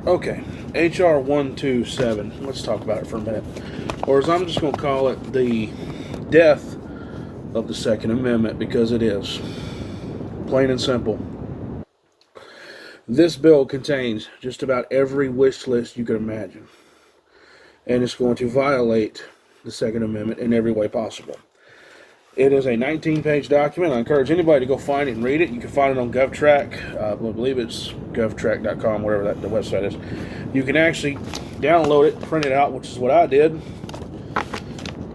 Okay, hr127. Let's talk about it for a minute. Or as I'm just going to call it, the death of the Second Amendment, because it is. Plain and simple. This bill contains just about every wish list you can imagine. And it's going to violate the Second Amendment in every way possible. It is a 19-page document. I encourage anybody to go find it and read it. You can find it on GovTrack. I believe it's govtrack.com, whatever the website is. You can actually download it, print it out, which is what I did.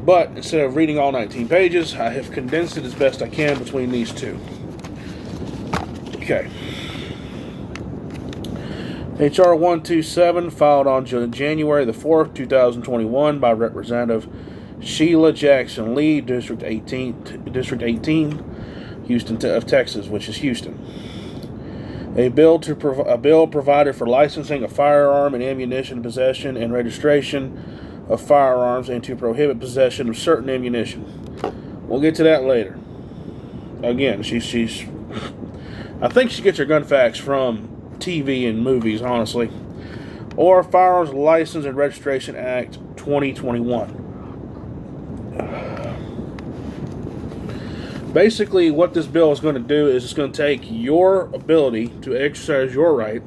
But instead of reading all 19 pages, I have condensed it as best I can between these two. Okay. HR 127, filed on January the 4th, 2021 by Representative Sheila Jackson Lee, District 18, Houston of Texas, which is Houston. A bill provided for licensing of firearm and ammunition possession and registration of firearms and to prohibit possession of certain ammunition. We'll get to that later. Again, she's I think she gets her gun facts from TV and movies, honestly. Or Firearms License and Registration Act 2021. Basically, what this bill is going to do is it's going to take your ability to exercise your right.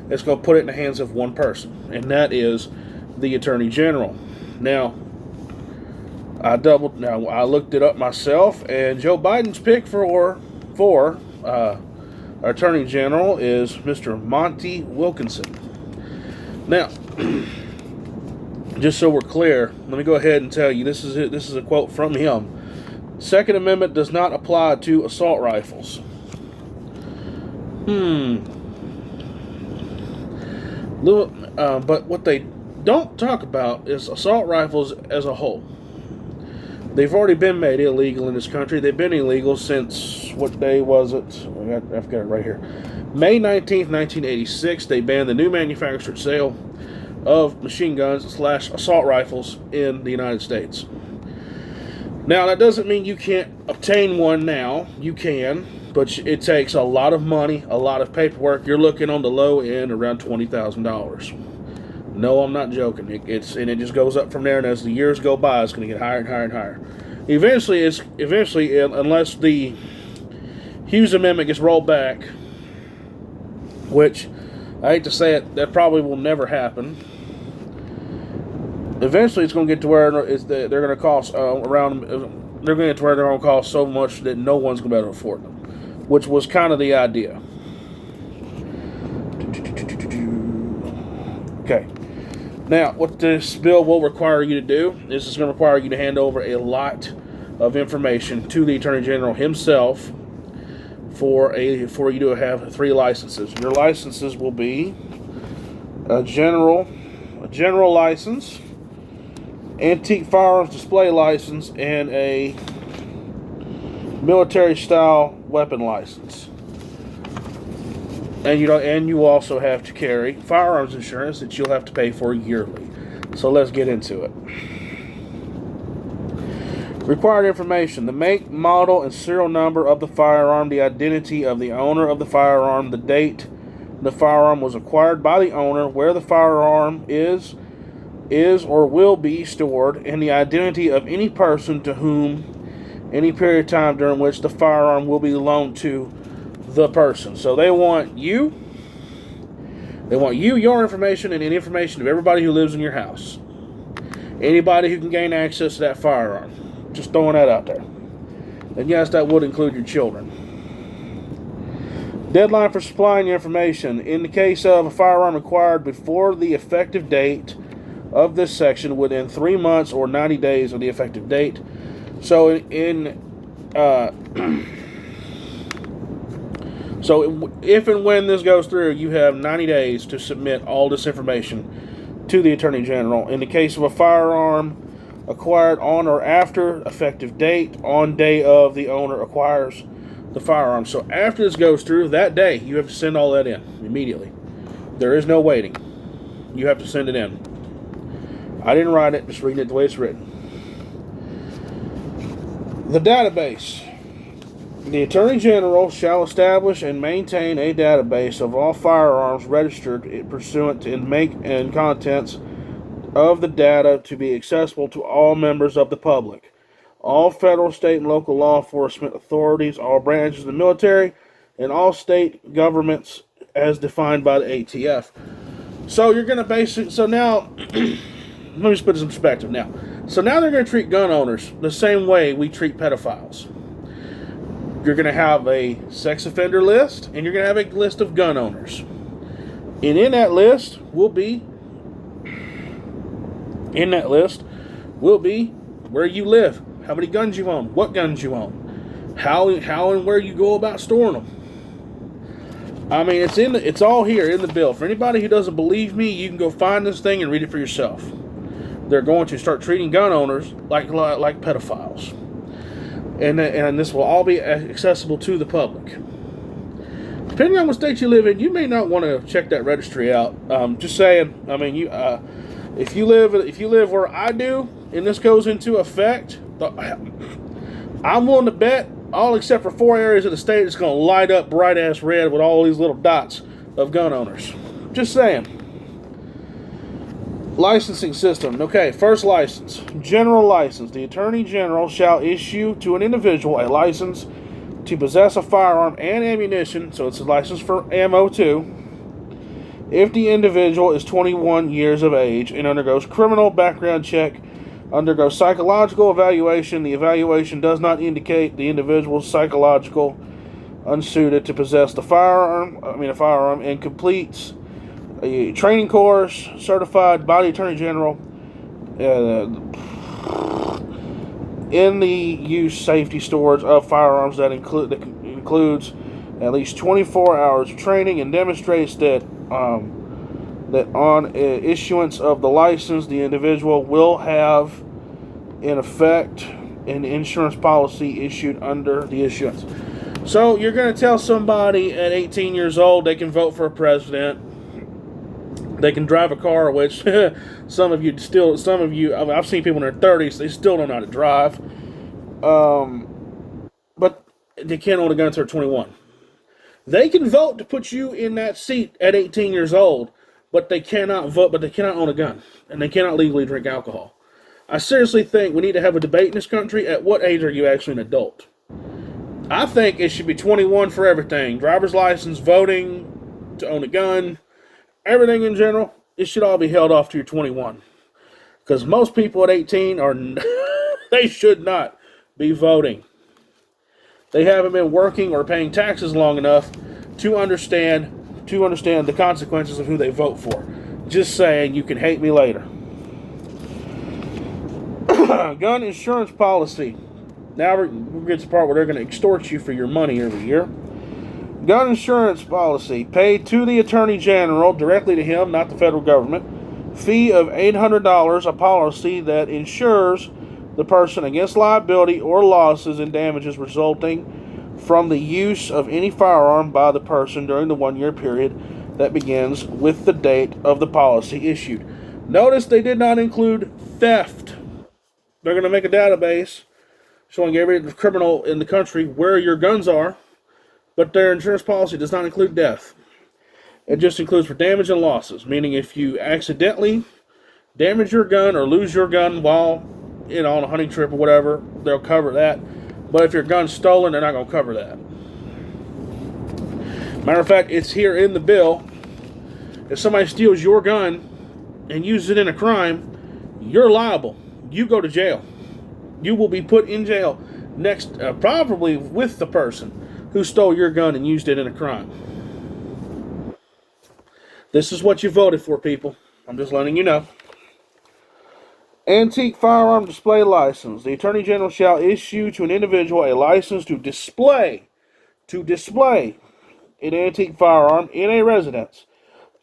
It's going to put it in the hands of one person, and that is the Attorney General. Now, I looked it up myself, and Joe Biden's pick for Attorney General is Mr. Monty Wilkinson. Now, just so we're clear, let me go ahead and tell you, this is a quote from him. Second Amendment does not apply to assault rifles. But what they don't talk about is assault rifles as a whole. They've already been made illegal in this country. They've been illegal since, what day was it? I've got it right here. May 19th, 1986, they banned the new manufactured sale of machine guns / assault rifles in the United States. Now, that doesn't mean you can't obtain one now. You can, but it takes a lot of money, a lot of paperwork. You're looking on the low end around $20,000. No, I'm not joking. It just goes up from there, and as the years go by, it's going to get higher and higher and higher. Eventually, unless the Hughes Amendment gets rolled back, which I hate to say it, that probably will never happen. Eventually, it's going to get to where they're going to cost They're going to get to where they're going to cost so much that no one's going to be able to afford them, which was kind of the idea. Okay. Now, what this bill will require you to do is it's going to require you to hand over a lot of information to the Attorney General himself for you to have 3 licenses. Your licenses will be a general license, antique firearms display license, and a military-style weapon license. And you also have to carry firearms insurance that you'll have to pay for yearly. So let's get into it. Required information: the make, model, and serial number of the firearm, the identity of the owner of the firearm, the date the firearm was acquired by the owner, where the firearm is or will be stored, and the identity of any person to whom any period of time during which the firearm will be loaned to the person. So they want you, your information, and the information of everybody who lives in your house. Anybody who can gain access to that firearm. Just throwing that out there. And yes, that would include your children. Deadline for supplying your information. In the case of a firearm acquired before the effective date of this section, within 3 months or 90 days of the effective date. So So if and when this goes through, you have 90 days to submit all this information to the Attorney General. In the case of a firearm acquired on or after effective date, on day of the owner acquires the firearm. So after this goes through, that day, you have to send all that in immediately. There is no waiting. You have to send it in. I didn't write it, just reading it the way it's written. The database. The Attorney General shall establish and maintain a database of all firearms registered pursuant to and make and contents of the data to be accessible to all members of the public, all federal, state, and local law enforcement authorities, all branches of the military, and all state governments as defined by the ATF. So you're going to basically, so now, let me just put this in perspective now. So now they're going to treat gun owners the same way we treat pedophiles. You're going to have a sex offender list, and you're going to have a list of gun owners. And in that list will be where you live, how many guns you own, what guns you own, how and where you go about storing them. I mean, it's all here in the bill. For anybody who doesn't believe me, you can go find this thing and read it for yourself. They're going to start treating gun owners like pedophiles. And this will all be accessible to the public. Depending on what state you live in, you may not want to check that registry out. Just saying. I mean, if you live where I do, and this goes into effect, I'm willing to bet all except for 4 areas of the state is going to light up bright ass red with all these little dots of gun owners. Just saying. Licensing system. Okay, first license. General license. The Attorney General shall issue to an individual a license to possess a firearm and ammunition, so it's a license for ammo too, if the individual is 21 years of age and undergoes criminal background check, undergoes psychological evaluation. The evaluation does not indicate the individual's psychological unsuited to possess a firearm, and completes a training course certified by the Attorney General in the use, safety, storage of firearms that includes at least 24 hours of training, and demonstrates that on issuance of the license, the individual will have in effect an insurance policy issued under the issuance. So you're going to tell somebody at 18 years old they can vote for a president. They can drive a car, which some of you, I've seen people in their 30s, they still don't know how to drive. But they can't own a gun until they're 21. They can vote to put you in that seat at 18 years old, but they cannot vote, but they cannot own a gun, and they cannot legally drink alcohol. I seriously think we need to have a debate in this country. At what age are you actually an adult? I think it should be 21 for everything. Driver's license, voting, to own a gun, everything in general, it should all be held off to your 21. Because most people at 18 they should not be voting. They haven't been working or paying taxes long enough to understand the consequences of who they vote for. Just saying, you can hate me later. Gun insurance policy. Now we're get to the part where they're going to extort you for your money every year. Gun insurance policy. Paid to the Attorney General, directly to him, not the federal government. Fee of $800, a policy that insures the person against liability or losses and damages resulting from the use of any firearm by the person during the 1 year period that begins with the date of the policy issued. Notice they did not include theft. They're going to make a database showing every criminal in the country where your guns are, but their insurance policy does not include death. It just includes for damage and losses, meaning if you accidentally damage your gun or lose your gun while on a hunting trip or whatever, they'll cover that. But if your gun's stolen, they're not going to cover that. Matter of fact, it's here in the bill. If somebody steals your gun and uses it in a crime, you're liable. You go to jail. You will be put in jail next, probably with the person who stole your gun and used it in a crime. This is what you voted for, people. I'm just letting you know. Antique firearm display license. The Attorney General shall issue to an individual a license to display an antique firearm in a residence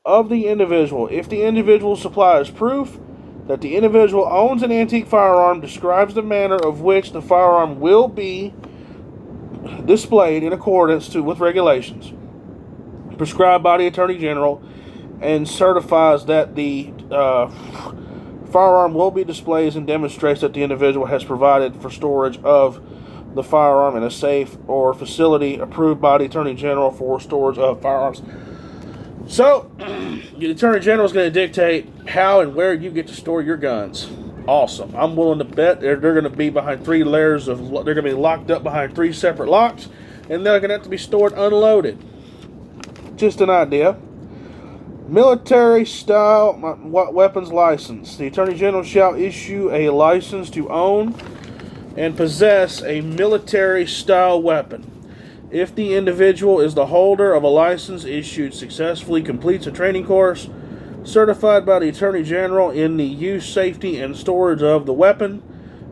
of the individual. If the individual supplies proof that the individual owns an antique firearm, describes the manner of which the firearm will be displayed in accordance with regulations prescribed by the Attorney General, and certifies that the firearm will be displayed and demonstrates that the individual has provided for storage of the firearm in a safe or facility approved by the Attorney General for storage of firearms. So, the Attorney General is going to dictate how and where you get to store your guns. Awesome. I'm willing to bet they're going to be behind 3 layers of. They're going to be locked up behind 3 separate locks, and they're going to have to be stored unloaded. Just an idea. Military-style weapons license. The Attorney General shall issue a license to own and possess a military-style weapon. If the individual is the holder of a license issued successfully, completes a training course certified by the Attorney General in the use, safety, and storage of the weapon,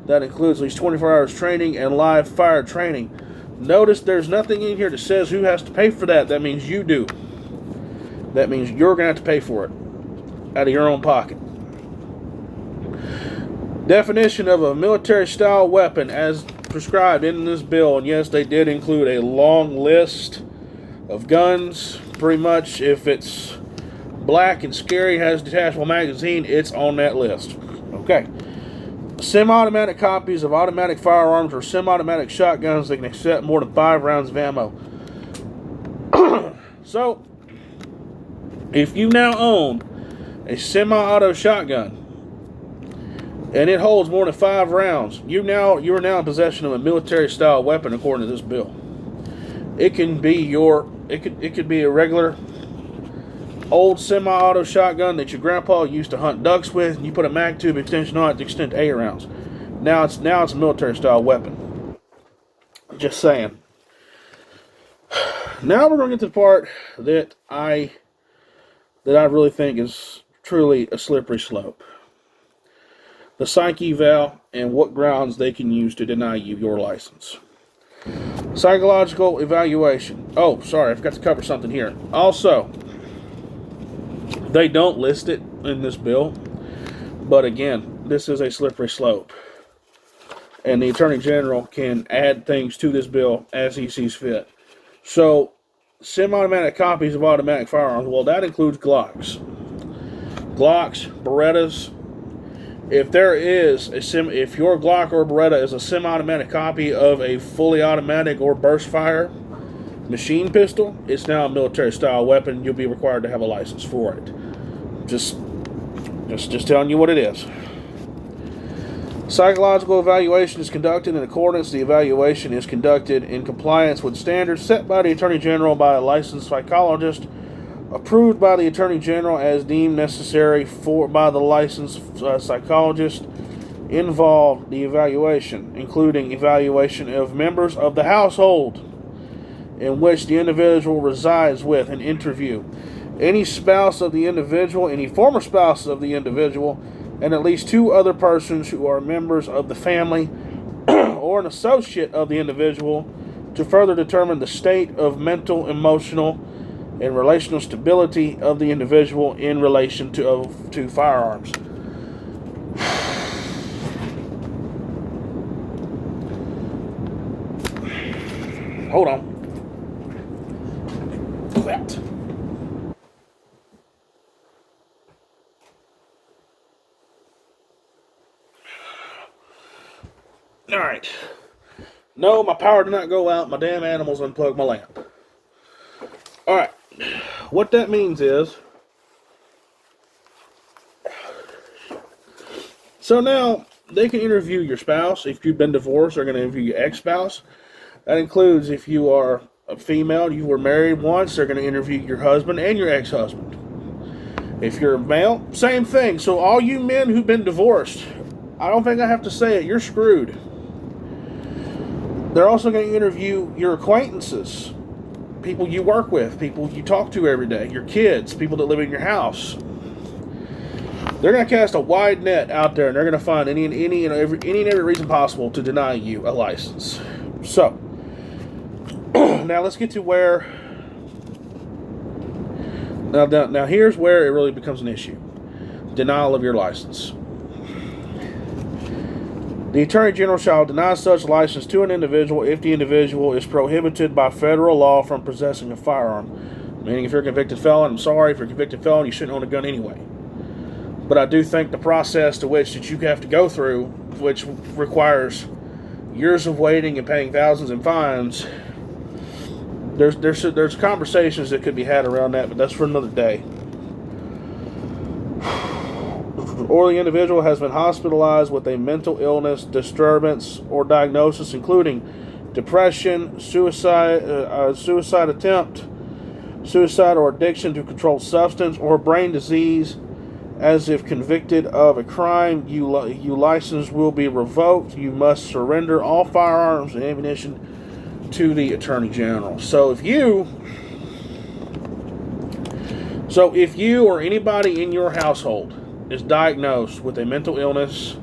that includes at least 24 hours training and live fire training. Notice there's nothing in here that says who has to pay for that. That means you do. That means you're going to have to pay for it out of your own pocket. Definition of a military-style weapon as prescribed in this bill, and yes, they did include a long list of guns. Pretty much, if it's black and scary, has a detachable magazine, it's on that list. Okay. Semi-automatic copies of automatic firearms or semi-automatic shotguns that can accept more than 5 rounds of ammo. So, if you now own a semi-auto shotgun and it holds more than 5 rounds, you are now in possession of a military-style weapon according to this bill. It can be it could be a regular old semi-auto shotgun that your grandpa used to hunt ducks with, and you put a mag tube extension on it to extend to 8 rounds. Now it's a military-style weapon. Just saying. Now we're going to get to the part that I really think is truly a slippery slope. The psych eval and what grounds they can use to deny you your license. Psychological evaluation. Oh, sorry, I forgot to cover something here. Also, they don't list it in this bill, but again, this is a slippery slope. And the Attorney General can add things to this bill as he sees fit. So, semi-automatic copies of automatic firearms, well, that includes Glocks, Berettas. If your Glock or Beretta is a semi-automatic copy of a fully automatic or burst fire machine pistol, it's now a military-style weapon. You'll be required to have a license for it. Just telling you what it is. Psychological evaluation is conducted in accordance. The evaluation is conducted in compliance with standards set by the Attorney General by a licensed psychologist, approved by the Attorney General as deemed necessary by the licensed psychologist involved. The evaluation, including evaluation of members of the household in which the individual resides with, an interview, any spouse of the individual, any former spouse of the individual, and at least 2 other persons who are members of the family or an associate of the individual, to further determine the state of mental, emotional, and relational stability of the individual in relation to firearms. Hold on. That. Alright. No, my power did not go out. My damn animals unplugged my lamp. Alright. What that means is, so now they can interview your spouse. If you've been divorced, they're going to interview your ex-spouse. That includes if you are a female, you were married once, they're going to interview your husband and your ex-husband. If you're a male, same thing. So all you men who've been divorced, I don't think I have to say it, you're screwed. They're also going to interview your acquaintances, people you work with, people you talk to every day, your kids, people that live in your house. They're going to cast a wide net out there, and they're going to find any and every reason possible to deny you a license. So, now let's get to where. Now here's where it really becomes an issue: denial of your license. The Attorney General shall deny such license to an individual if the individual is prohibited by federal law from possessing a firearm. Meaning, if you're a convicted felon, I'm sorry, if you're a convicted felon, you shouldn't own a gun anyway. But I do think the process to which that you have to go through, which requires years of waiting and paying thousands in fines. There's conversations that could be had around that, but that's for another day. Or the individual has been hospitalized with a mental illness, disturbance, or diagnosis, including depression, suicide attempt, suicide or addiction to controlled substance, or brain disease. As if convicted of a crime, your license will be revoked. You must surrender all firearms and ammunition to the Attorney General. So if you or anybody in your household is diagnosed with a mental illness,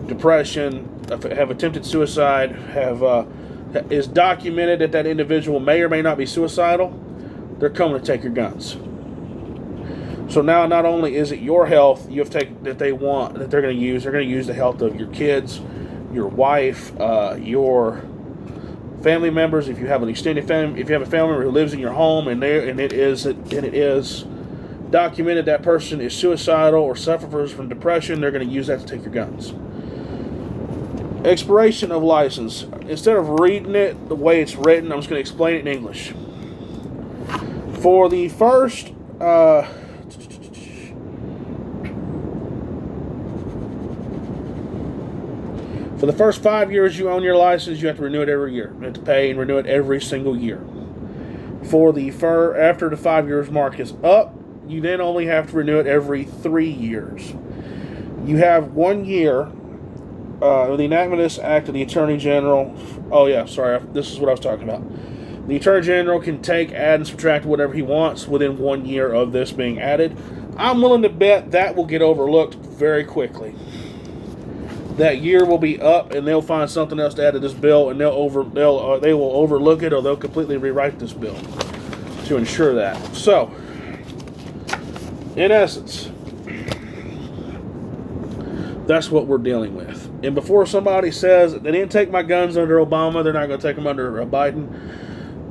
depression, have attempted suicide, is documented that individual may or may not be suicidal, they're coming to take your guns. So now, not only is it your health they're going to use the health of your kids, your wife, your family members. If you have an extended family, if you have a family member who lives in your home and it is documented that person is suicidal or suffers from depression, they're going to use that to take your guns. Expiration of license. Instead of reading it the way it's written, I'm just going to explain it in English. For the first For the first 5 years you own your license, you have to renew it every year. You have to pay and renew it every single year. After the 5 years mark is up, you then only have to renew it every 3 years. You have 1 year. The enactment of this act of the Attorney General. Oh yeah, sorry. This is what I was talking about. The Attorney General can take, add, and subtract whatever he wants within 1 year of this being added. I'm willing to bet that will get overlooked very quickly. That year will be up, and they'll find something else to add to this bill, and they will overlook it, or they'll completely rewrite this bill to ensure that. So, in essence, that's what we're dealing with. And before somebody says they didn't take my guns under Obama, they're not going to take them under Biden,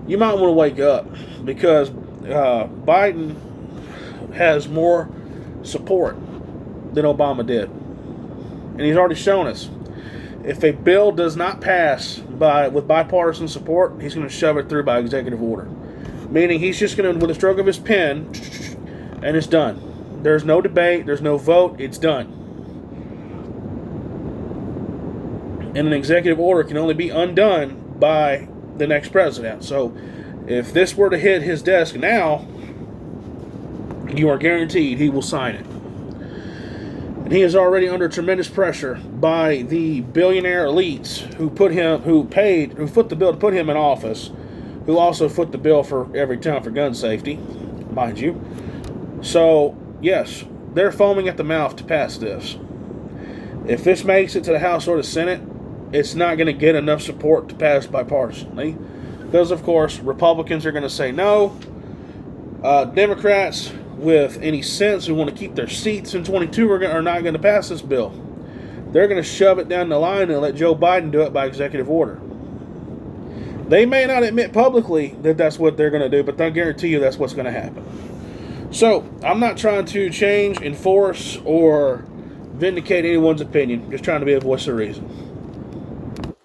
you might want to wake up, because Biden has more support than Obama did. And he's already shown us, if a bill does not pass with bipartisan support, he's going to shove it through by executive order. Meaning he's just going to, with a stroke of his pen, and it's done. There's no debate, there's no vote, it's done. And an executive order can only be undone by the next president. So if this were to hit his desk now, you are guaranteed he will sign it. And he is already under tremendous pressure by the billionaire elites who foot the bill to put him in office, who also foot the bill for every town for gun safety, mind you. So, yes, they're foaming at the mouth to pass this. If this makes it to the House or the Senate, it's not going to get enough support to pass bipartisanly, because, of course, Republicans are going to say no. Democrats with any sense who want to keep their seats in 22 are not going to pass this bill. They're going to shove it down the line and let Joe Biden do it by executive order. They may not admit publicly that that's what they're going to do, but they'll guarantee you that's what's going to happen. So, I'm not trying to change, enforce, or vindicate anyone's opinion. Just trying to be a voice of reason.